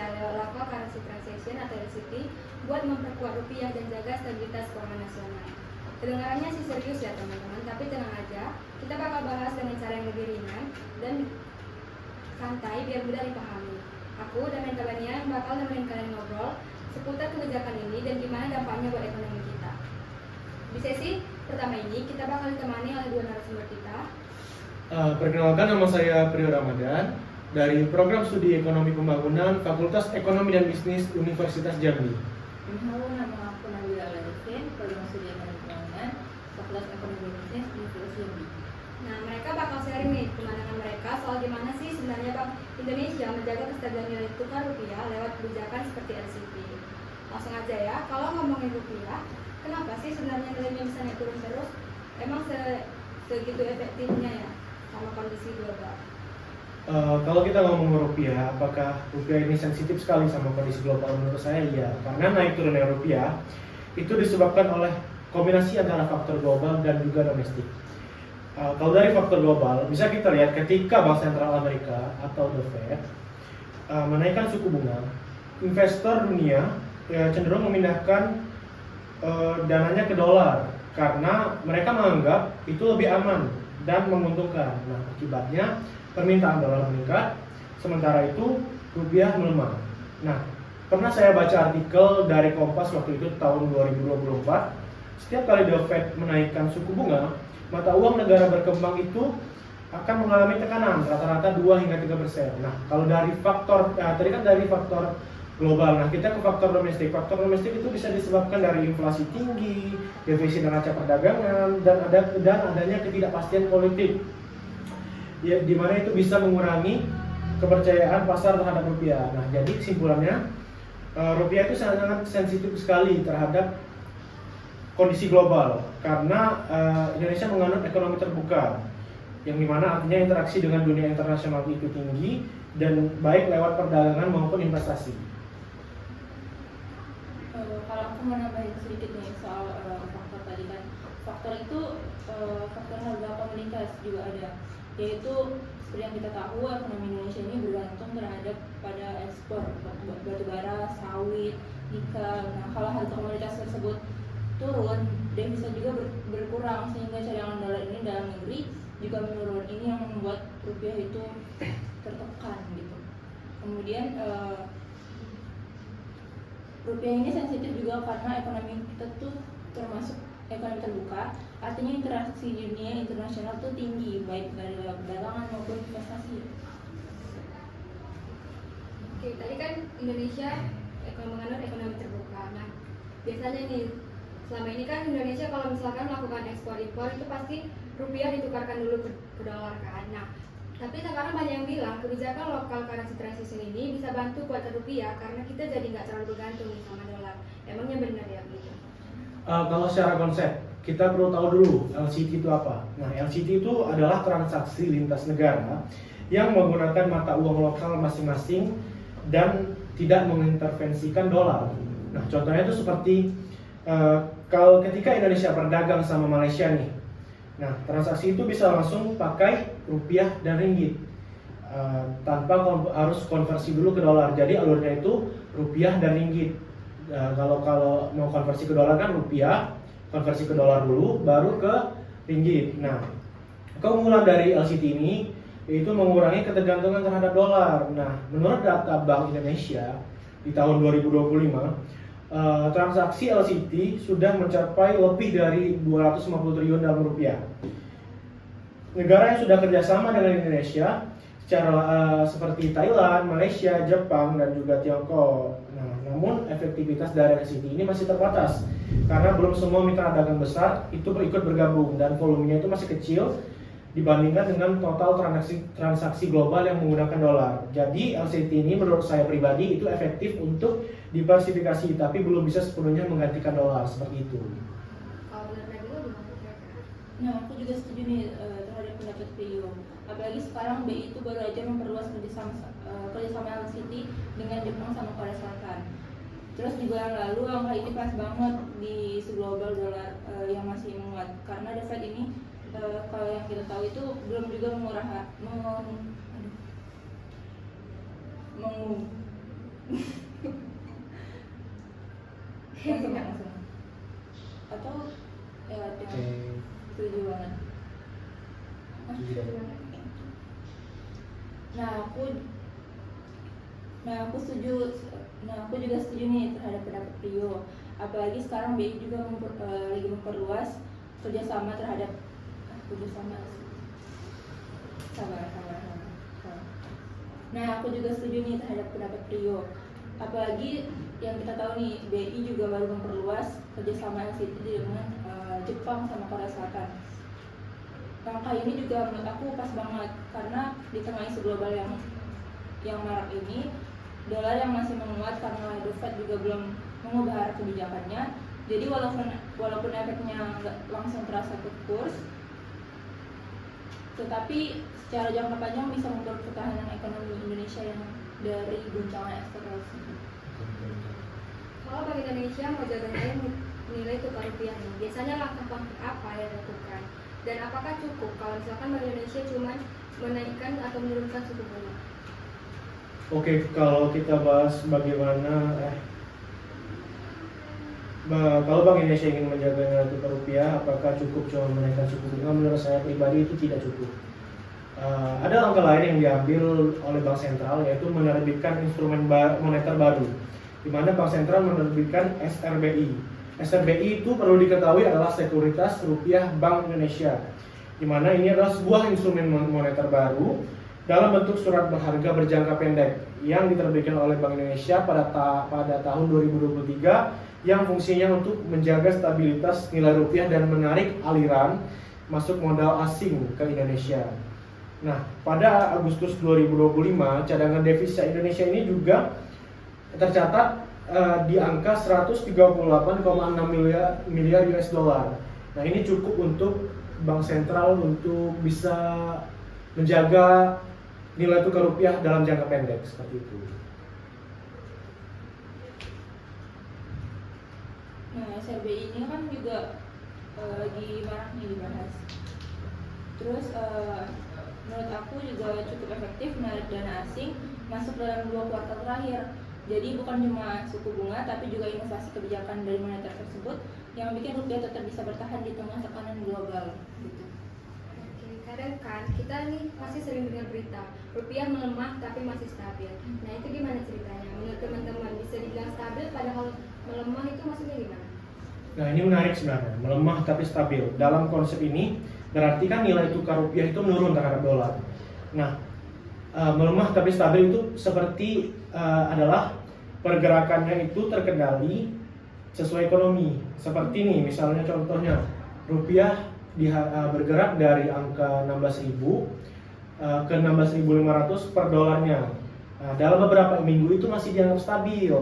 rupiah lewat local currency transaction atau LCT buat memperkuat rupiah dan jaga stabilitas keuangan nasional. Kedengarannya sih serius ya teman-teman, tapi tenang aja, kita bakal bahas dengan cara yang lebih ringan dan santai biar mudah dipahami. Aku dan mentornya bakal nemenin kalian ngobrol seputar kebijakan ini dan gimana dampaknya buat ekonomi kita. Di sesi pertama ini kita bakal ditemani oleh dua narasumber kita. Perkenalkan, nama saya Priyo Ramadan dari Program Studi Ekonomi Pembangunan Fakultas Ekonomi dan Bisnis Universitas Jambi. Halo, nama aku Nabila Aladifin, Program Studi Ekonomi Pembangunan Fakultas Ekonomi dan Bisnis Universitas Jambi. Nah, mereka bakal sharing nih pandangan mereka soal gimana sih sebenarnya Bank Indonesia menjaga kestabilan nilai tukar rupiah lewat kebijakan seperti LCT. Langsung aja ya, kalau ngomongin rupiah, kenapa sih sebenarnya nilainya bisa naik turun terus? Emang segitu efektifnya ya sama kondisi global? Kalau kita ngomong rupiah, apakah rupiah ini sensitif sekali sama kondisi global? Menurut saya iya, karena naik turunnya rupiah itu disebabkan oleh kombinasi antara faktor global dan juga domestik. Kalau dari faktor global, bisa kita lihat ketika Bank Sentral Amerika atau The Fed menaikkan suku bunga, investor dunia cenderung memindahkan dananya ke dolar karena mereka menganggap itu lebih aman dan menguntungkan. Nah, akibatnya permintaan dolar meningkat, sementara itu rupiah melemah. Nah, pernah saya baca artikel dari Kompas waktu itu tahun 2024, setiap kali The Fed menaikkan suku bunga, mata uang negara berkembang itu akan mengalami tekanan rata-rata 2 hingga 3%. Nah, kalau dari faktor tadi kan dari faktor global. Nah, kita ke faktor domestik. Faktor domestik itu bisa disebabkan dari inflasi tinggi, defisit neraca perdagangan, dan adanya ketidakpastian politik. Ya, di mana itu bisa mengurangi kepercayaan pasar terhadap rupiah. Nah, jadi kesimpulannya rupiah itu sangat sensitif sekali terhadap kondisi global karena Indonesia menganut ekonomi terbuka, yang dimana artinya interaksi dengan dunia internasional itu tinggi dan baik lewat perdagangan maupun investasi. Kalau aku mau nambahin sedikit nih soal faktor tadi kan, faktor itu faktor harga komoditas juga ada, yaitu seperti yang kita tahu ekonomi Indonesia ini bergantung terhadap pada ekspor batu bara, sawit, nikel. Nah, kalau harga komoditas tersebut turun, devisa juga berkurang sehingga cadangan dolar ini dalam negeri juga menurun. Ini yang membuat rupiah itu tertekan gitu. Kemudian rupiah ini sensitif juga karena ekonomi kita tuh termasuk ekonomi terbuka, artinya interaksi di dunia internasional tuh tinggi, baik dari lewat perdagangan maupun investasi. Oke, tadi kan Indonesia menganut ekonomi terbuka. Nah, biasanya nih selama ini kan Indonesia kalau misalkan melakukan ekspor impor itu pasti rupiah ditukarkan dulu ke dolar kan. Nah, tapi sekarang banyak yang bilang kebijakan local currency transaction ini bisa bantu kuatkan rupiah karena kita jadi nggak terlalu bergantung nih sama dolar. Emangnya benar ya gitu? Kalau secara konsep, kita perlu tahu dulu LCT itu apa. Nah, LCT itu adalah transaksi lintas negara yang menggunakan mata uang lokal masing-masing dan tidak mengintervensikan dolar. Nah, contohnya itu seperti kalau ketika Indonesia berdagang sama Malaysia nih, nah transaksi itu bisa langsung pakai rupiah dan ringgit tanpa harus konversi dulu ke dolar. Jadi alurnya itu rupiah dan ringgit. Kalau mau konversi ke dolar kan rupiah, konversi ke dolar dulu, baru ke ringgit. Nah, keunggulan dari LCT ini yaitu mengurangi ketergantungan terhadap dolar. Nah, menurut data Bank Indonesia di tahun 2025, transaksi LCT sudah mencapai lebih dari 250 triliun dalam rupiah. Negara yang sudah kerjasama dengan Indonesia seperti Thailand, Malaysia, Jepang, dan juga Tiongkok. Nah, namun efektivitas dari LCT ini masih terbatas karena belum semua mitra dagang besar itu ikut bergabung dan volumenya itu masih kecil dibandingkan dengan total transaksi global yang menggunakan dolar. Jadi LCT ini menurut saya pribadi itu efektif untuk diversifikasi, tapi belum bisa sepenuhnya menggantikan dolar seperti itu. Kalau benar dulu gimana kira-kira? Nah, aku juga setuju nih terhadap pendapat Rio. Apalagi sekarang BI itu baru aja memperluas kerjasama LCT dengan Jepang sama Korea Selatan. Terus juga yang lalu angka ini pas banget di global dolar yang masih menguat karena The Fed ini kalau yang kita tahu itu belum juga langsung. Atau ya Oke. setuju banget. Iya. Aku setuju. Aku juga setuju nih terhadap pendapat Rio. Apalagi sekarang BI juga lagi memperluas kerjasama terhadap kerjasama. Sabar. Nah, aku juga setuju nih terhadap pendapat Rio. Apalagi yang kita tahu nih, BI juga baru memperluas kerjasama LCT dengan Jepang sama Korea Selatan. Langkah ini juga menurut aku pas banget karena di tengah isu global yang marak ini, dolar yang masih menguat karena The Fed juga belum mengubah arah kebijakannya. Jadi walaupun efeknya nggak langsung terasa ke kurs, tetapi secara jangka panjang bisa membuat ketahanan ekonomi Indonesia yang dari guncangan eksternal tersebut. Kalau Bank Indonesia mau jaga nilai tukar rupiah nih, biasanya langkah-langkah apa yang dilakukan? Dan apakah cukup kalau misalkan Bank Indonesia cuma menaikkan atau menurunkan suku bunga? Oke, kalau kita bahas bagaimana kalau Bank Indonesia ingin menjaga nilai tukar rupiah, apakah cukup cuma menaikkan suku bunga? Menurut saya pribadi itu tidak cukup. Ada langkah lain yang diambil oleh Bank Sentral, yaitu menerbitkan instrumen moneter baru, di mana Bank Sentral menerbitkan SRBI. SRBI itu perlu diketahui adalah Sekuritas Rupiah Bank Indonesia, di mana ini adalah sebuah instrumen moneter baru dalam bentuk surat berharga berjangka pendek yang diterbitkan oleh Bank Indonesia pada tahun 2023, yang fungsinya untuk menjaga stabilitas nilai rupiah dan menarik aliran masuk modal asing ke Indonesia. Nah, pada Agustus 2025, cadangan devisa Indonesia ini juga tercatat di angka 138,6 miliar US dollar. Nah, ini cukup untuk Bank Sentral untuk bisa menjaga nilai tukar rupiah dalam jangka pendek seperti itu. Nah, SRBI ini kan juga lagi marak nih dibahas. Terus menurut aku juga cukup efektif menarik dana asing masuk dalam 2 kuartal terakhir. Jadi bukan cuma suku bunga, tapi juga inovasi kebijakan dari moneter tersebut yang bikin rupiah tetap bisa bertahan di tengah tekanan global. Gitu. Oke, kadang kan kita nih masih sering dengar berita rupiah melemah tapi masih stabil. Nah, itu gimana ceritanya? Menurut teman-teman bisa dibilang stabil padahal melemah itu maksudnya gimana? Nah, ini menarik sebenarnya, melemah tapi stabil. Dalam konsep ini berarti kan nilai tukar rupiah itu menurun terhadap dolar. Nah, melemah tapi stabil itu seperti adalah pergerakannya itu terkendali sesuai ekonomi. Seperti ini, misalnya contohnya rupiah bergerak dari angka 16.000 ke 16.500 per dolarnya. Nah, dalam beberapa minggu itu masih dianggap stabil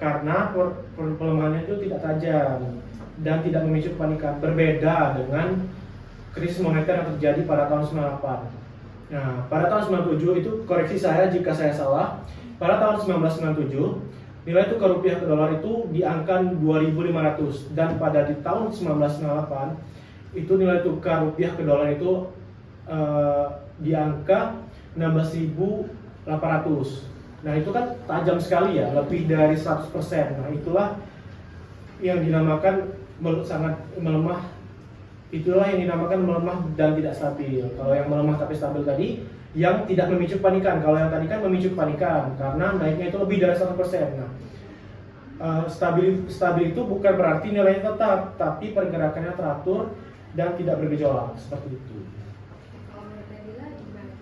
karena pelemahannya itu tidak tajam dan tidak memicu kepanikan, berbeda dengan krisis moneter yang terjadi pada tahun 98. Nah, pada tahun 97 itu, koreksi saya jika saya salah, pada tahun 1997 nilai tukar rupiah ke dolar itu di angka 2.500, dan pada di tahun 1998 itu nilai tukar rupiah ke dolar itu di angka 16.800. Nah, itu kan tajam sekali ya, lebih dari 100%. Nah, itulah yang dinamakan sangat melemah. Itulah yang dinamakan melemah dan tidak stabil. Kalau yang melemah tapi stabil tadi, yang tidak memicu kepanikan. Kalau yang tadi kan memicu kepanikan karena naiknya itu lebih dari 100%. Nah, stabil itu bukan berarti nilainya tetap, tapi pergerakannya teratur dan tidak bergejolak seperti itu. Kalau menurut Nabila gimana?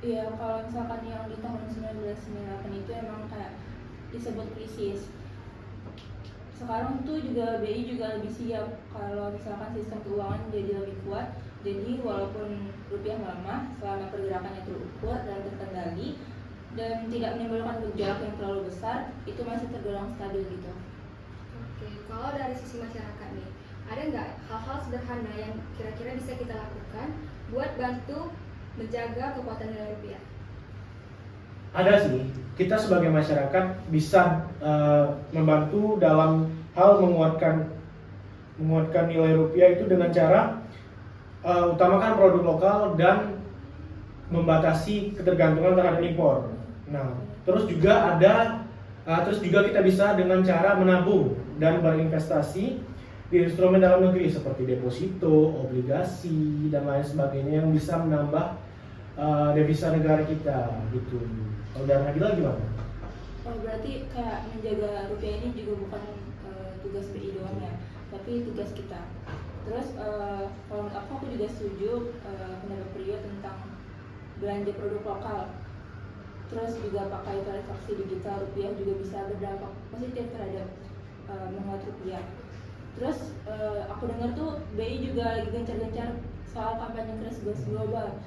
Iya, kalau misalkan yang di tahun 1998 itu emang kayak disebut krisis. Sekarang tuh juga BI juga lebih siap kalau misalkan sistem keuangan jadi lebih kuat. Jadi walaupun rupiah melemah, selama pergerakannya terukur dan terkendali dan tidak menimbulkan gejolak yang terlalu besar, itu masih tergolong stabil gitu. Oke, kalau dari sisi masyarakat nih, ada nggak hal-hal sederhana yang kira-kira bisa kita lakukan buat bantu menjaga kekuatan nilai rupiah? Ada sih, kita sebagai masyarakat bisa membantu dalam hal menguatkan nilai rupiah itu dengan cara utamakan produk lokal dan membatasi ketergantungan terhadap impor. Nah, Terus juga kita bisa dengan cara menabung dan berinvestasi di instrumen dalam negeri seperti deposito, obligasi, dan lain sebagainya yang bisa menambah devisa negara kita gitu. Kalau dari Nabila gimana? Oh, berarti kayak menjaga rupiah ini juga bukan tugas BI doang ya, tapi tugas kita. Terus kalau menurut aku juga setuju pendapat Priyo tentang belanja produk lokal. Terus juga pakai transaksi digital, rupiah juga bisa berdampak positif terhadap menguat rupiah. Terus aku dengar tuh BI juga lagi gencar-gencar soal kampanye Keras Global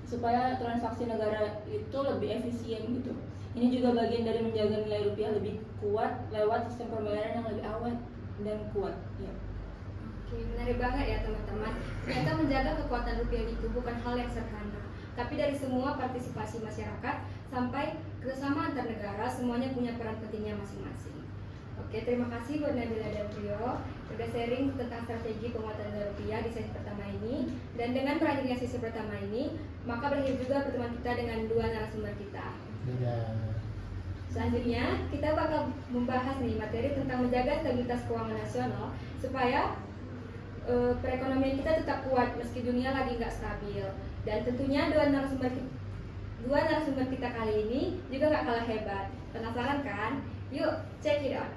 supaya transaksi negara itu lebih efisien gitu. Ini juga bagian dari menjaga nilai rupiah lebih kuat lewat sistem pembayaran yang lebih awet dan kuat. Ya. Oke, menarik banget ya teman-teman. Ternyata menjaga kekuatan rupiah itu bukan hal yang sederhana, tapi dari semua partisipasi masyarakat sampai kerjasama antar negara, semuanya punya peran pentingnya masing-masing. Oke, terima kasih buat Nabila dan Priyo sudah sharing tentang strategi penguatan nilai rupiah di sesi pertama ini. Dan dengan berakhirnya sesi pertama ini, maka berakhir juga pertemuan kita dengan dua narasumber kita. Selanjutnya, kita bakal membahas nih materi tentang menjaga stabilitas keuangan nasional supaya perekonomian kita tetap kuat meski dunia lagi nggak stabil. Dan tentunya dua narasumber kita kali ini juga nggak kalah hebat. Penasaran kan? Yuk, check it out.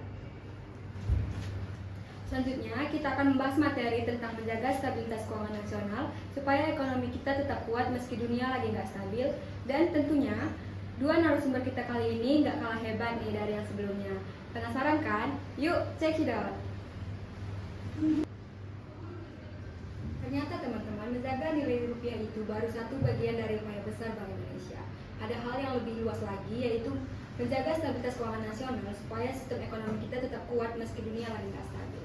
Selanjutnya, kita akan membahas materi tentang menjaga stabilitas keuangan nasional supaya ekonomi kita tetap kuat meski dunia lagi nggak stabil. Dan tentunya, dua narasumber kita kali ini nggak kalah hebat nih dari yang sebelumnya. Penasaran kan? Yuk, check it out. Ternyata teman-teman, menjaga nilai rupiah itu baru satu bagian dari upaya besar Bank Indonesia. Ada hal yang lebih luas lagi, yaitu menjaga stabilitas keuangan nasional supaya sistem ekonomi kita tetap kuat meski dunia lagi nggak stabil.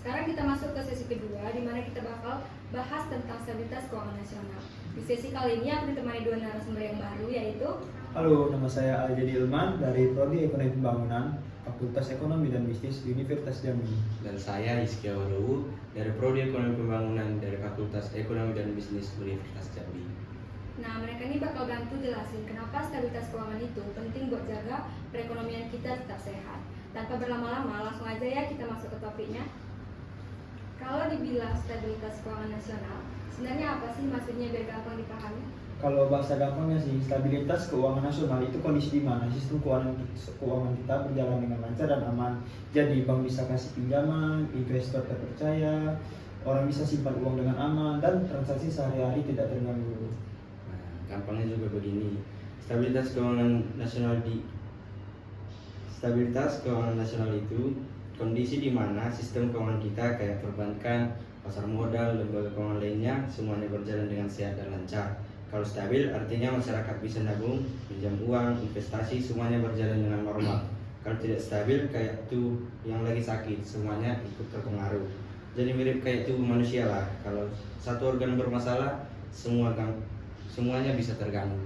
Sekarang kita masuk ke sesi kedua, di mana kita bakal bahas tentang stabilitas keuangan nasional. Di sesi kali ini aku ditemani dua narasumber yang baru, yaitu Halo, nama saya Aljadi Ilman dari Prodi Ekonomi Pembangunan, Fakultas Ekonomi dan Bisnis di Universitas Jambi. Dan saya Iskia Wadowu dari Prodi Ekonomi Pembangunan dari Fakultas Ekonomi dan Bisnis Universitas Jambi. Nah, mereka ini bakal bantu jelasin kenapa stabilitas keuangan itu penting buat jaga perekonomian kita tetap sehat. Tanpa berlama-lama, langsung aja ya kita masuk ke topiknya. Kalau dibilang stabilitas keuangan nasional, sebenarnya apa sih maksudnya biar gampang dipahami? Kalau bahasa gampangnya sih, stabilitas keuangan nasional itu kondisi di mana sistem keuangan kita berjalan dengan lancar dan aman. Jadi bank bisa kasih pinjaman, investor terpercaya, orang bisa simpan uang dengan aman, dan transaksi sehari-hari tidak terganggu. Nah, gampangnya juga begini. Stabilitas keuangan nasional itu kondisi di mana sistem keuangan kita kayak perbankan, pasar modal, lembaga keuangan lainnya semuanya berjalan dengan sehat dan lancar. Kalau stabil artinya masyarakat bisa nabung, pinjam uang, investasi semuanya berjalan dengan normal. Kalau tidak stabil kayak tuh yang lagi sakit semuanya ikut terpengaruh. Jadi mirip kayak tubuh manusia lah. Kalau satu organ bermasalah semuanya bisa terganggu.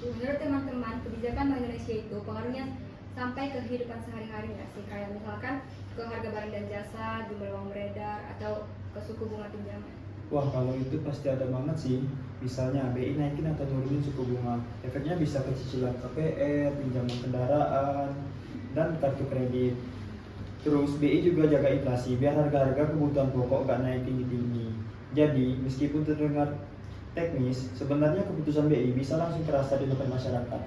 Menurut teman-teman, kebijakan Bank Indonesia itu pengaruhnya sampai ke kehidupan sehari-hari nggak sih? Kayak misalkan ke harga barang dan jasa, jumlah uang beredar, atau ke suku bunga pinjaman. Wah, kalau itu pasti ada banget sih. Misalnya BI naikin atau turunin suku bunga, efeknya bisa ke cicilan KPR, pinjaman kendaraan, dan kartu kredit. Terus BI juga jaga inflasi biar harga-harga kebutuhan pokok gak naik tinggi-tinggi. Jadi meskipun terdengar teknis, sebenarnya keputusan BI bisa langsung terasa di depan masyarakat.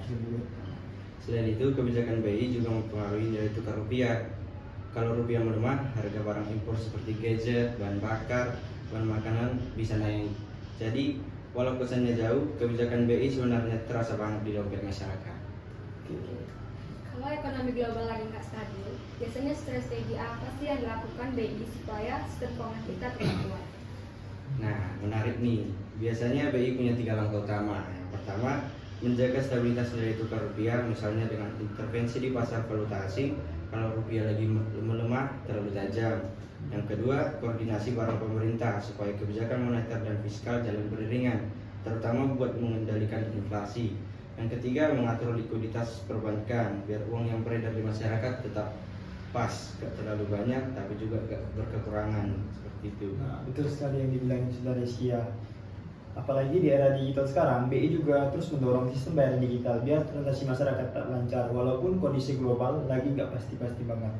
Selain itu, kebijakan BI juga mempengaruhi nilai tukar rupiah. Kalau rupiah melemah, harga barang impor seperti gadget, bahan bakar, bahan makanan bisa naik. Jadi, walau kesannya jauh, kebijakan BI sebenarnya terasa banget di dompet masyarakat. Kalau ekonomi global lagi nggak stabil, biasanya strategi apa sih yang dilakukan BI supaya sistem keuangan kita tetap kuat? Nah, menarik nih. Biasanya BI punya 3 langkah utama. Yang pertama, menjaga stabilitas nilai tukar rupiah, misalnya dengan intervensi di pasar valuta asing kalau rupiah lagi melemah terlalu tajam. Yang kedua, koordinasi barang pemerintah supaya kebijakan moneter dan fiskal jalan beriringan, terutama buat mengendalikan inflasi. Yang ketiga, mengatur likuiditas perbankan biar uang yang beredar di masyarakat tetap pas, gak terlalu banyak tapi juga gak berkekurangan, seperti itu. Nah, betul sekali yang dibilang saudara Iskia. Apalagi di era digital sekarang, BI juga terus mendorong sistem bayaran digital biar transaksi masyarakat tetap lancar walaupun kondisi global lagi nggak pasti-pasti banget.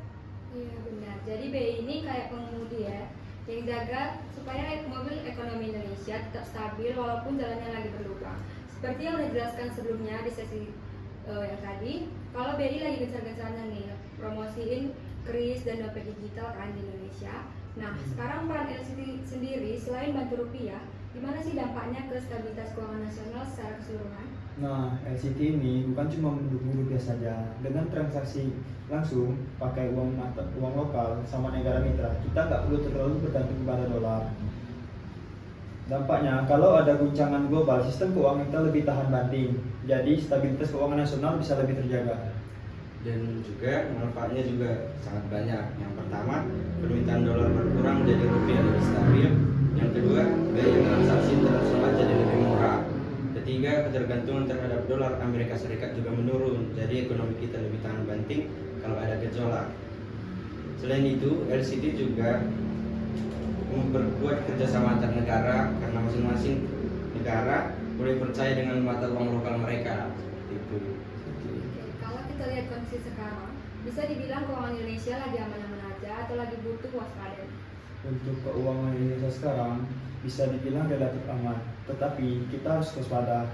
Iya benar. Jadi BI ini kayak pengemudi ya, yang jaga supaya mobil ekonomi Indonesia tetap stabil walaupun jalannya lagi berlubang. Seperti yang udah dijelaskan sebelumnya di sesi yang tadi, kalau BI lagi gencar-gencarnya nih promosiin kris dan dompet digital kan di Indonesia. Nah, sekarang peran LCT sendiri selain bantu rupiah, gimana sih dampaknya ke stabilitas keuangan nasional secara keseluruhan? Nah, LCT ini bukan cuma mendukung rupiah saja. Dengan transaksi langsung pakai uang lokal sama negara mitra, kita nggak perlu terlalu bergantung pada dolar. Dampaknya, kalau ada guncangan global, sistem keuangan kita lebih tahan banting. Jadi, stabilitas keuangan nasional bisa lebih terjaga. Dan juga manfaatnya juga sangat banyak. Yang pertama, permintaan dolar berkurang jadi rupiah lebih stabil. Yang kedua, biaya transaksi internasional jadi lebih murah. Ketiga, ketergantungan terhadap dolar Amerika Serikat juga menurun, jadi ekonomi kita lebih tahan banting kalau ada gejolak. Selain itu, LCT juga memperkuat kerjasama antar negara karena masing-masing negara boleh percaya dengan mata uang lokal mereka. Itu. Kalau kita lihat kondisi sekarang, bisa dibilang keuangan Indonesia lagi aman-aman aja atau lagi butuh waspada? Untuk keuangan Indonesia sekarang bisa dibilang relatif aman, tetapi kita harus waspada.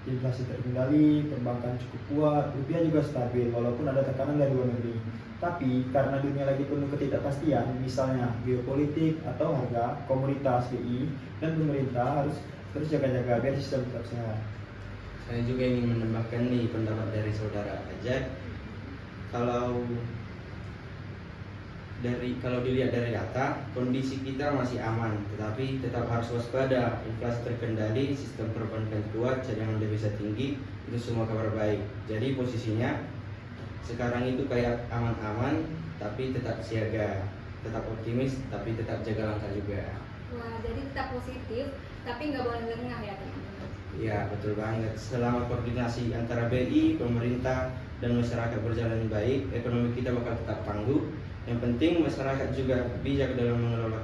Inflasi terkendali, perbankan cukup kuat, rupiah juga stabil walaupun ada tekanan dari luar negeri. Tapi karena dunia lagi penuh ketidakpastian, misalnya geopolitik atau harga, komoditas BI dan pemerintah harus terus jaga-jaga biar sistem tetap sehat. Saya juga ingin menambahkan nih pendapat dari saudara Ajat. Kalau dilihat dari data, kondisi kita masih aman, tetapi tetap harus waspada. Inflasi terkendali, sistem perbankan kuat, cadangan devisa tinggi, itu semua kabar baik. Jadi posisinya sekarang itu kayak aman-aman, tapi tetap siaga, tetap optimis, tapi tetap jaga langkah juga. Wah, jadi tetap positif, tapi nggak boleh lengah ya teman-teman. Ya betul banget. Selama koordinasi antara BI, pemerintah, dan masyarakat berjalan baik, ekonomi kita bakal tetap tangguh. Yang penting masyarakat juga bijak dalam mengelola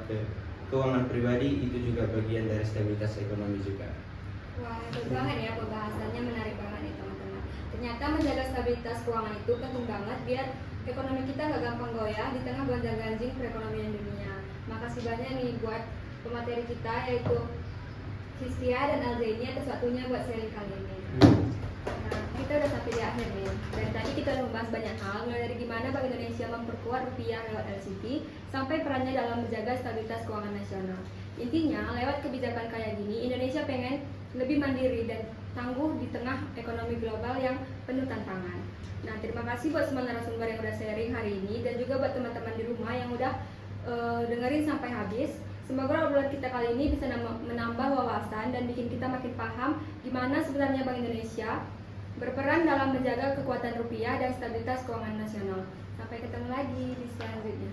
keuangan pribadi, itu juga bagian dari stabilitas ekonomi juga. Wah, betul banget ya pembahasannya, menarik banget nih teman-teman. Ternyata menjaga stabilitas keuangan itu penting banget biar ekonomi kita nggak gampang goyah di tengah gonjang-ganjing perekonomian dunia. Makasih banyak nih buat pemateri kita yaitu Hizkia dan Alzaini atas waktunya buat sharing kali ini. Nah, kita udah sampai di akhir nih. Dan tadi kita udah membahas banyak hal, mulai dari gimana Bank Indonesia memperkuat rupiah lewat LCT, sampai perannya dalam menjaga stabilitas keuangan nasional. Intinya, lewat kebijakan kayak gini, Indonesia pengen lebih mandiri dan tangguh di tengah ekonomi global yang penuh tantangan. Nah, terima kasih buat semua narasumber yang udah sharing hari ini, dan juga buat teman-teman di rumah yang udah dengerin sampai habis. Semoga obrolan kita kali ini bisa menambah wawasan dan bikin kita makin paham gimana sebenarnya Bank Indonesia berperan dalam menjaga kekuatan rupiah dan stabilitas keuangan nasional. Sampai ketemu lagi di selanjutnya.